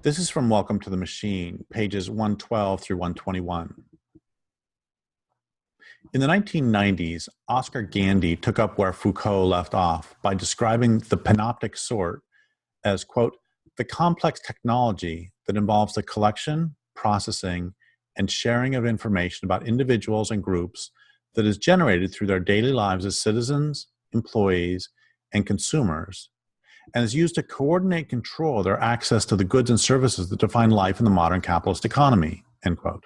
This is from Welcome to the Machine, pages 112 through 121. In the 1990s, Oscar Gandy took up where Foucault left off by describing the panoptic sort as, quote, the complex technology that involves the collection, processing, and sharing of information about individuals and groups that is generated through their daily lives as citizens, employees, and consumers, and is used to coordinate and control their access to the goods and services that define life in the modern capitalist economy, end quote.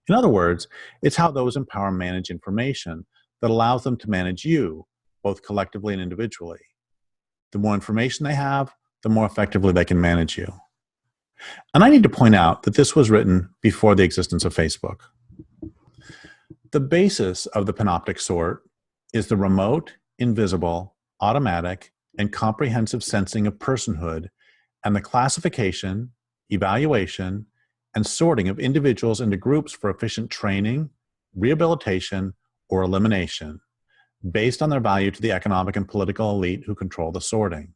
In other words, it's how those in power manage information that allows them to manage you, both collectively and individually. The more information they have, the more effectively they can manage you. And I need to point out that this was written before the existence of Facebook. The basis of the panoptic sort is the remote, invisible, automatic, and comprehensive sensing of personhood and the classification, evaluation, and sorting of individuals into groups for efficient training, rehabilitation, or elimination, based on their value to the economic and political elite who control the sorting.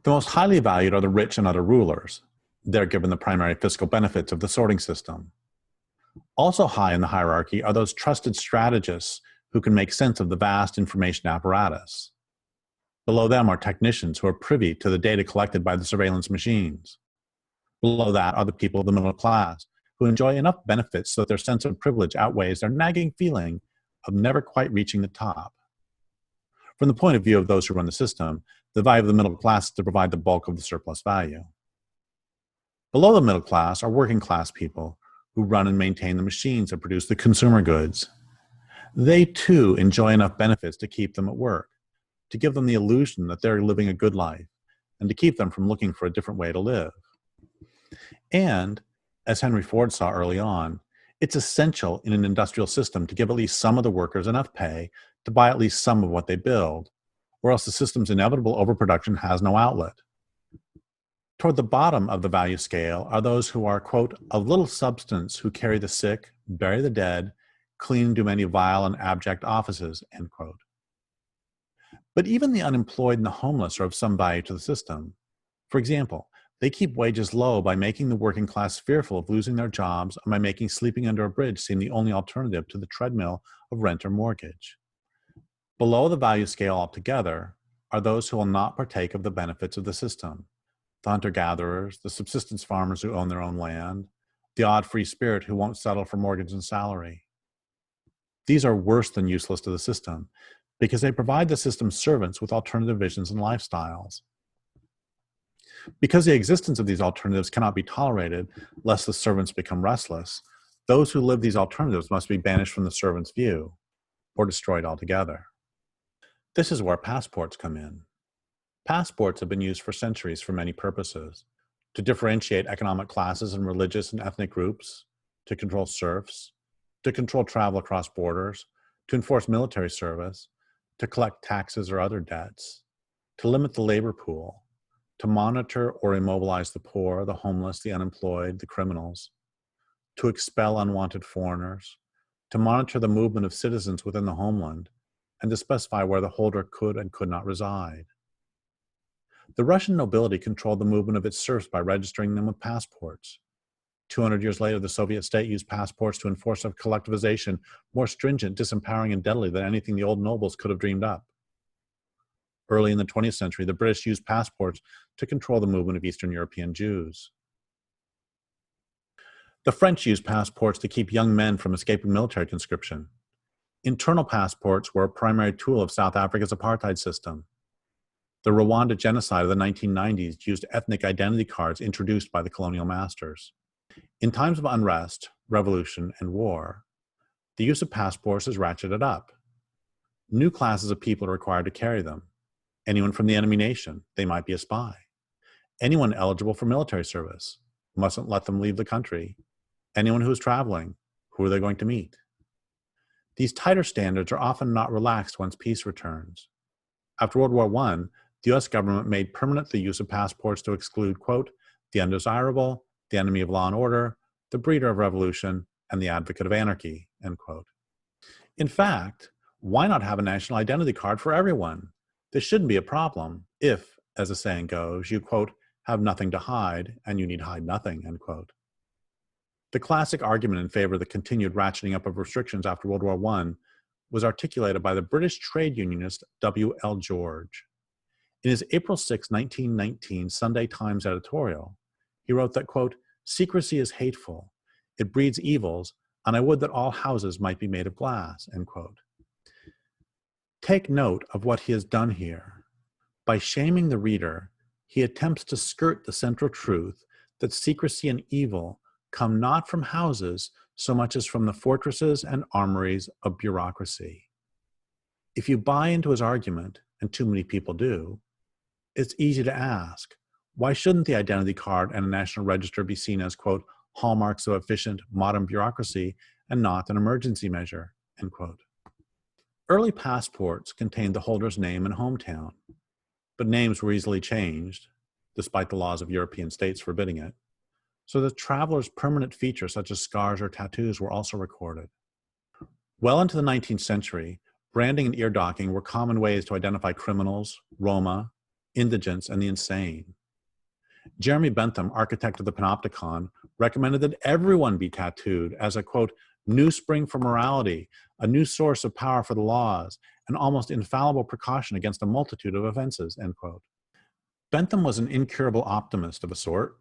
The most highly valued are the rich and other rulers. They're given the primary fiscal benefits of the sorting system. Also high in the hierarchy are those trusted strategists who can make sense of the vast information apparatus. Below them are technicians who are privy to the data collected by the surveillance machines. Below that are the people of the middle class who enjoy enough benefits so that their sense of privilege outweighs their nagging feeling of never quite reaching the top. From the point of view of those who run the system, the value of the middle class is to provide the bulk of the surplus value. Below the middle class are working class people who run and maintain the machines that produce the consumer goods. They too enjoy enough benefits to keep them at work, to give them the illusion that they're living a good life, and to keep them from looking for a different way to live. And, as Henry Ford saw early on, it's essential in an industrial system to give at least some of the workers enough pay to buy at least some of what they build, or else the system's inevitable overproduction has no outlet. Toward the bottom of the value scale are those who are, quote, of little substance, who carry the sick, bury the dead, clean and do many vile and abject offices, end quote. But even the unemployed and the homeless are of some value to the system. For example, they keep wages low by making the working class fearful of losing their jobs and by making sleeping under a bridge seem the only alternative to the treadmill of rent or mortgage. Below the value scale altogether are those who will not partake of the benefits of the system: the hunter-gatherers, the subsistence farmers who own their own land, the odd free spirit who won't settle for mortgage and salary. These are worse than useless to the system because they provide the system's servants with alternative visions and lifestyles. Because the existence of these alternatives cannot be tolerated lest the servants become restless, those who live these alternatives must be banished from the servant's view or destroyed altogether. This is where passports come in. Passports have been used for centuries for many purposes: to differentiate economic classes and religious and ethnic groups, to control serfs, to control travel across borders, to enforce military service, to collect taxes or other debts, to limit the labor pool, to monitor or immobilize the poor, the homeless, the unemployed, the criminals, to expel unwanted foreigners, to monitor the movement of citizens within the homeland, and to specify where the holder could and could not reside. The Russian nobility controlled the movement of its serfs by registering them with passports. 200 years later, the Soviet state used passports to enforce a collectivization more stringent, disempowering, and deadly than anything the old nobles could have dreamed up. Early in the 20th century, the British used passports to control the movement of Eastern European Jews. The French used passports to keep young men from escaping military conscription. Internal passports were a primary tool of South Africa's apartheid system. The Rwanda genocide of the 1990s used ethnic identity cards introduced by the colonial masters. In times of unrest, revolution, and war, the use of passports is ratcheted up. New classes of people are required to carry them. Anyone from the enemy nation, they might be a spy. Anyone eligible for military service, mustn't let them leave the country. Anyone who is traveling, who are they going to meet? These tighter standards are often not relaxed once peace returns. After World War I, the US government made permanent the use of passports to exclude, quote, the undesirable, the enemy of law and order, the breeder of revolution, and the advocate of anarchy, end quote. In fact, why not have a national identity card for everyone? This shouldn't be a problem if, as the saying goes, you, quote, have nothing to hide, and you need hide nothing, end quote. The classic argument in favor of the continued ratcheting up of restrictions after World War I was articulated by the British trade unionist W.L. George. In his April 6, 1919 Sunday Times editorial, he wrote that, quote, "Secrecy is hateful. It breeds evils, and I would that all houses might be made of glass," end quote. Take note of what he has done here. By shaming the reader, he attempts to skirt the central truth that secrecy and evil come not from houses so much as from the fortresses and armories of bureaucracy. If you buy into his argument, and too many people do, it's easy to ask, why shouldn't the identity card and a national register be seen as, quote, hallmarks of efficient modern bureaucracy and not an emergency measure, end quote. Early passports contained the holder's name and hometown, but names were easily changed, despite the laws of European states forbidding it, so that travelers' permanent features such as scars or tattoos were also recorded. Well into the 19th century, branding and ear docking were common ways to identify criminals, Roma, indigents, and the insane. Jeremy Bentham, architect of the Panopticon, recommended that everyone be tattooed as a, quote, new spring for morality, a new source of power for the laws, an almost infallible precaution against a multitude of offenses, end quote. Bentham was an incurable optimist of a sort.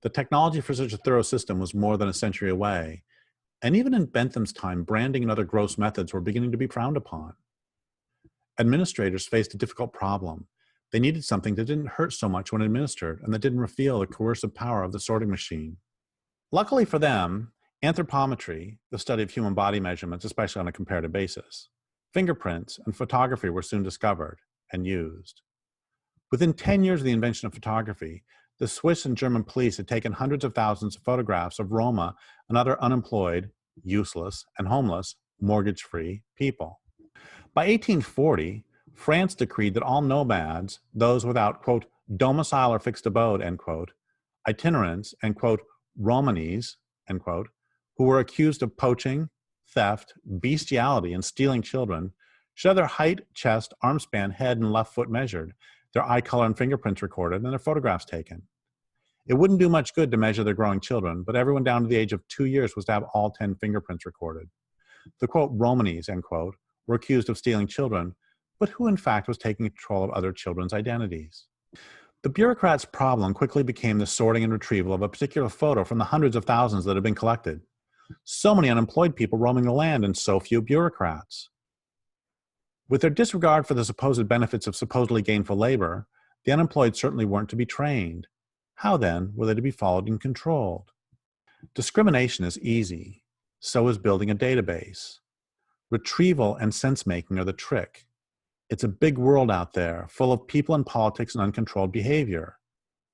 The technology for such a thorough system was more than a century away, and even in Bentham's time, branding and other gross methods were beginning to be frowned upon. Administrators faced a difficult problem. They needed something that didn't hurt so much when administered and that didn't reveal the coercive power of the sorting machine. Luckily for them, anthropometry, the study of human body measurements, especially on a comparative basis, fingerprints, and photography were soon discovered and used. Within 10 years of the invention of photography, the Swiss and German police had taken hundreds of thousands of photographs of Roma and other unemployed, useless, and homeless, mortgage-free people. By 1840, France decreed that all nomads, those without, quote, domicile or fixed abode, end quote, itinerants, and, quote, Romanes, end quote, who were accused of poaching, theft, bestiality, and stealing children, should have their height, chest, arm span, head, and left foot measured, their eye color and fingerprints recorded, and their photographs taken. It wouldn't do much good to measure their growing children, but everyone down to the age of 2 years was to have all 10 fingerprints recorded. The, quote, Romanes, end quote, were accused of stealing children, but who in fact was taking control of other children's identities. The bureaucrats' problem quickly became the sorting and retrieval of a particular photo from the hundreds of thousands that had been collected. So many unemployed people roaming the land and so few bureaucrats. With their disregard for the supposed benefits of supposedly gainful labor, the unemployed certainly weren't to be trained. How then were they to be followed and controlled? Discrimination is easy. So is building a database. Retrieval and sense-making are the trick. It's a big world out there, full of people and politics and uncontrolled behavior.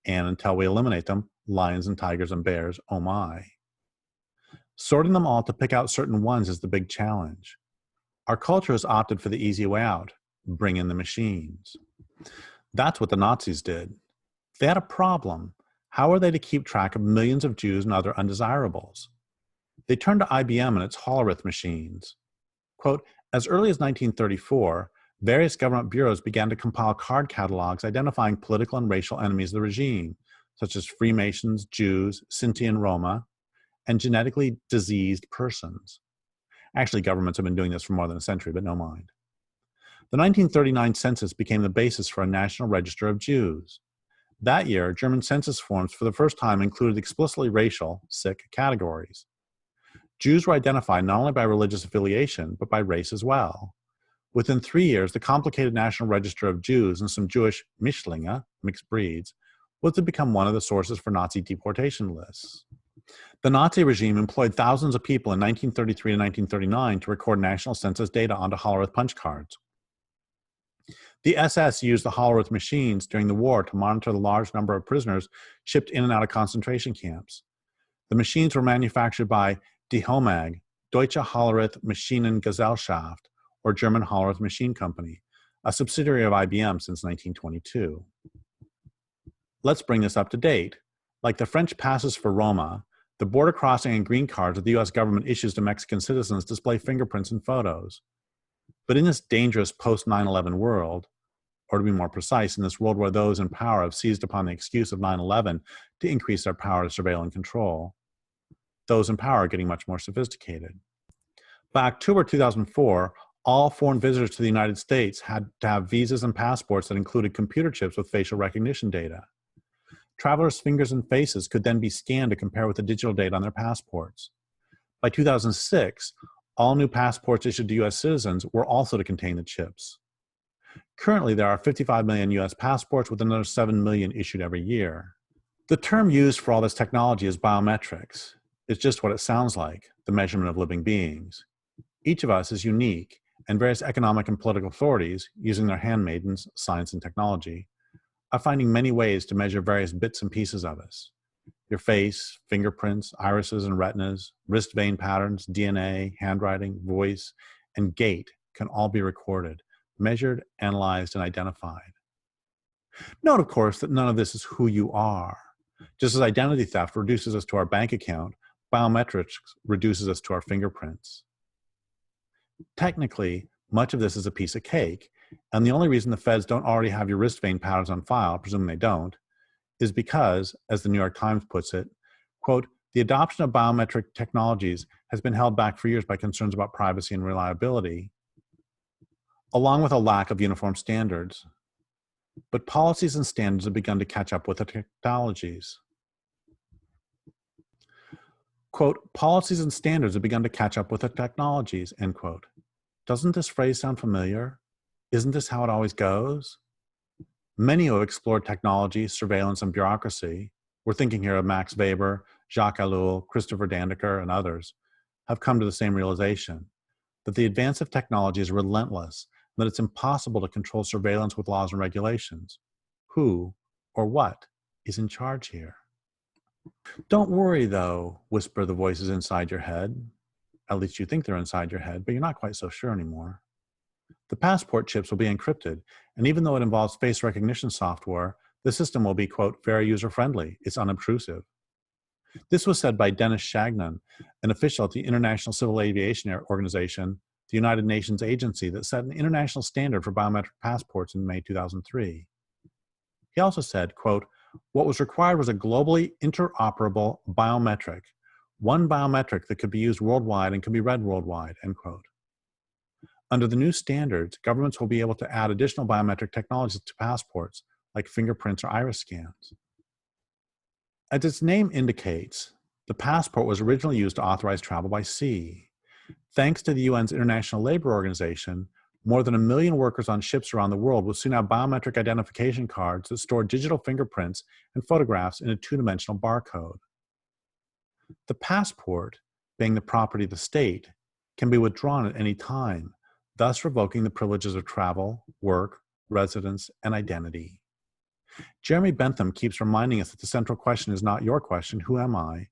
And until we eliminate them, lions and tigers and bears, oh my. Sorting them all to pick out certain ones is the big challenge. Our culture has opted for the easy way out, bring in the machines. That's what the Nazis did. They had a problem. How are they to keep track of millions of Jews and other undesirables? They turned to IBM and its Hollerith machines. Quote, as early as 1934, various government bureaus began to compile card catalogs identifying political and racial enemies of the regime, such as Freemasons, Jews, Sinti and Roma, and genetically diseased persons. Actually, governments have been doing this for more than a century, but no mind. The 1939 census became the basis for a national register of Jews. That year, German census forms for the first time included explicitly racial, sick categories. Jews were identified not only by religious affiliation, but by race as well. Within 3 years, the complicated National Register of Jews and some Jewish Mischlinge, mixed breeds, was to become one of the sources for Nazi deportation lists. The Nazi regime employed thousands of people in 1933 and 1939 to record national census data onto Hollerith punch cards. The SS used the Hollerith machines during the war to monitor the large number of prisoners shipped in and out of concentration camps. The machines were manufactured by Die HOMAG, Deutsche Hollerith Maschinengesellschaft, or German Hollerith Machine Company, a subsidiary of IBM since 1922. Let's bring this up to date. Like the French passes for Roma, the border crossing and green cards that the US government issues to Mexican citizens display fingerprints and photos. But in this dangerous post-9/11 world, or to be more precise, in this world where those in power have seized upon the excuse of 9/11 to increase their power to surveil and control, those in power are getting much more sophisticated. By October 2004, all foreign visitors to the United States had to have visas and passports that included computer chips with facial recognition data. Travelers' fingers and faces could then be scanned to compare with the digital data on their passports. By 2006, all new passports issued to U.S. citizens were also to contain the chips. Currently, there are 55 million U.S. passports with another 7 million issued every year. The term used for all this technology is biometrics. It's just what it sounds like, the measurement of living beings. Each of us is unique, and various economic and political authorities, using their handmaidens, science and technology, are finding many ways to measure various bits and pieces of us. Your face, fingerprints, irises and retinas, wrist vein patterns, DNA, handwriting, voice, and gait can all be recorded, measured, analyzed, and identified. Note, of course, that none of this is who you are. Just as identity theft reduces us to our bank account, biometrics reduces us to our fingerprints. Technically, much of this is a piece of cake, and the only reason the feds don't already have your wrist vein patterns on file, presuming they don't, is because, as the New York Times puts it, quote, the adoption of biometric technologies has been held back for years by concerns about privacy and reliability, along with a lack of uniform standards. But policies and standards have begun to catch up with the technologies. Quote, policies and standards have begun to catch up with the technologies, end quote. Doesn't this phrase sound familiar? Isn't this how it always goes? Many who have explored technology, surveillance, and bureaucracy, we're thinking here of Max Weber, Jacques Ellul, Christopher Dandeker, and others, have come to the same realization, that the advance of technology is relentless, and that it's impossible to control surveillance with laws and regulations. Who or what is in charge here? Don't worry, though, whisper the voices inside your head. At least you think they're inside your head, but you're not quite so sure anymore. The passport chips will be encrypted, and even though it involves face recognition software, the system will be, quote, very user-friendly. It's unobtrusive. This was said by Dennis Shagnon, an official at the International Civil Aviation Organization, the United Nations agency that set an international standard for biometric passports in May 2003. He also said, quote, what was required was a globally interoperable biometric, one biometric that could be used worldwide and could be read worldwide, end quote. Under the new standards, governments will be able to add additional biometric technologies to passports, like fingerprints or iris scans. As its name indicates, the passport was originally used to authorize travel by sea. Thanks to the UN's International Labour Organization, more than 1 million workers on ships around the world will soon have biometric identification cards that store digital fingerprints and photographs in a two-dimensional barcode. The passport, being the property of the state, can be withdrawn at any time, thus revoking the privileges of travel, work, residence, and identity. Jeremy Bentham keeps reminding us that the central question is not your question, who am I,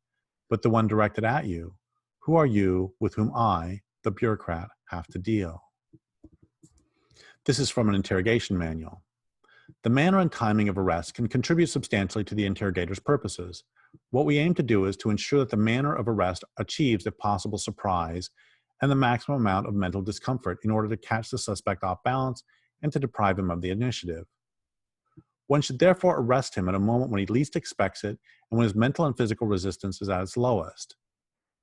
but the one directed at you. Who are you with whom I, the bureaucrat, have to deal? This is from an interrogation manual. The manner and timing of arrest can contribute substantially to the interrogator's purposes. What we aim to do is to ensure that the manner of arrest achieves, if possible, surprise and the maximum amount of mental discomfort in order to catch the suspect off balance and to deprive him of the initiative. One should therefore arrest him at a moment when he least expects it and when his mental and physical resistance is at its lowest.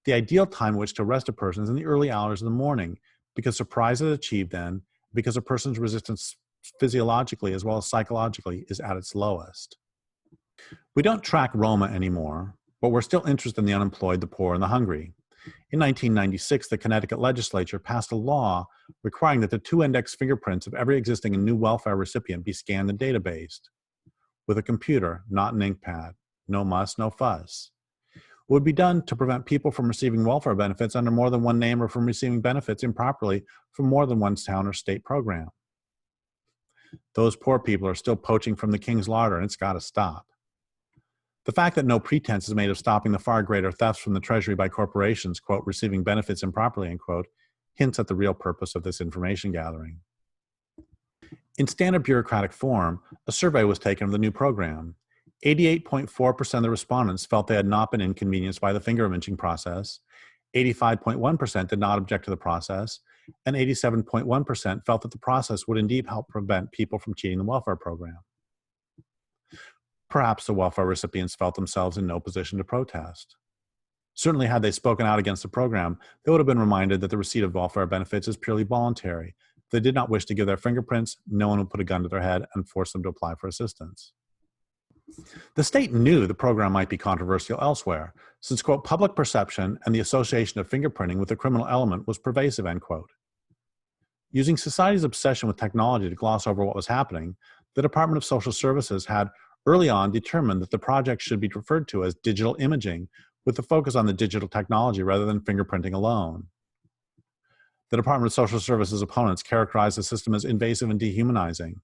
The ideal time in which to arrest a person is in the early hours of the morning, because surprise is achieved then, because a person's resistance physiologically as well as psychologically is at its lowest. We don't track Roma anymore, but we're still interested in the unemployed, the poor, and the hungry. In 1996, the Connecticut legislature passed a law requiring that the 2 index fingerprints of every existing and new welfare recipient be scanned and databased. With a computer, not an ink pad. No muss, no fuss. It would be done to prevent people from receiving welfare benefits under more than one name or from receiving benefits improperly from more than one town or state program. Those poor people are still poaching from the king's larder, and it's got to stop. The fact that no pretense is made of stopping the far greater thefts from the Treasury by corporations, quote, receiving benefits improperly, end quote, hints at the real purpose of this information gathering. In standard bureaucratic form, a survey was taken of the new program. 88.4% of the respondents felt they had not been inconvenienced by the finger imaging process, 85.1% did not object to the process, and 87.1% felt that the process would indeed help prevent people from cheating the welfare program. Perhaps the welfare recipients felt themselves in no position to protest. Certainly, had they spoken out against the program, they would have been reminded that the receipt of welfare benefits is purely voluntary. If they did not wish to give their fingerprints, no one would put a gun to their head and force them to apply for assistance. The state knew the program might be controversial elsewhere, since, quote, public perception and the association of fingerprinting with the criminal element was pervasive, end quote. Using society's obsession with technology to gloss over what was happening, the Department of Social Services had early on determined that the project should be referred to as digital imaging, with the focus on the digital technology rather than fingerprinting alone. The Department of Social Services opponents characterized the system as invasive and dehumanizing.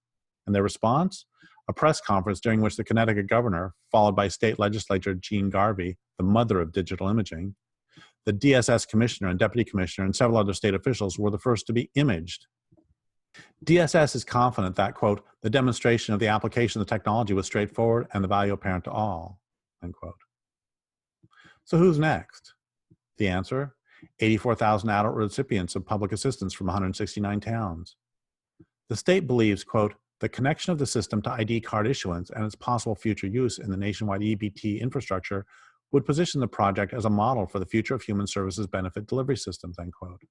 And their response? A press conference during which the Connecticut governor, followed by state legislator Jean Garvey, the mother of digital imaging, the DSS commissioner and deputy commissioner and several other state officials were the first to be imaged. DSS is confident that, quote, the demonstration of the application of the technology was straightforward and the value apparent to all, end quote. So who's next? The answer, 84,000 adult recipients of public assistance from 169 towns. The state believes, quote, the connection of the system to ID card issuance and its possible future use in the nationwide EBT infrastructure would position the project as a model for the future of human services benefit delivery systems, end quote.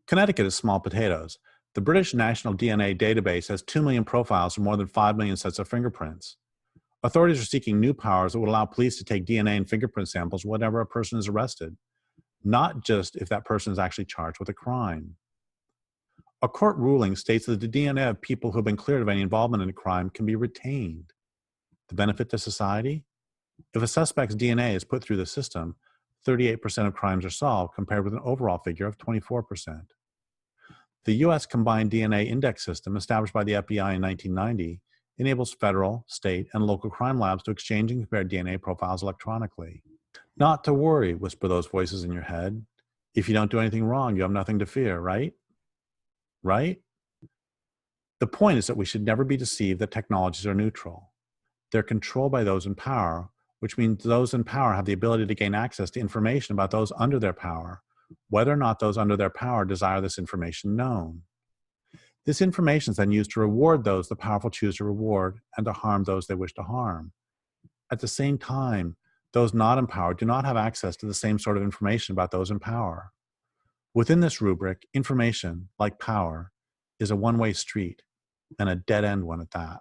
Connecticut is small potatoes. The British National DNA Database has 2 million profiles and more than 5 million sets of fingerprints. Authorities are seeking new powers that would allow police to take DNA and fingerprint samples whenever a person is arrested, not just if that person is actually charged with a crime. A court ruling states that the DNA of people who have been cleared of any involvement in a crime can be retained. The benefit to society? If a suspect's DNA is put through the system, 38% of crimes are solved, compared with an overall figure of 24%. The U.S. Combined DNA Index System, established by the FBI in 1990, enables federal, state, and local crime labs to exchange and compare DNA profiles electronically. Not to worry, whisper those voices in your head. If you don't do anything wrong, you have nothing to fear, right? Right? The point is that we should never be deceived that technologies are neutral. They're controlled by those in power, which means those in power have the ability to gain access to information about those under their power, whether or not those under their power desire this information known. This information is then used to reward those the powerful choose to reward and to harm those they wish to harm. At the same time, those not in power do not have access to the same sort of information about those in power. Within this rubric, information, like power, is a one-way street, and a dead-end one at that.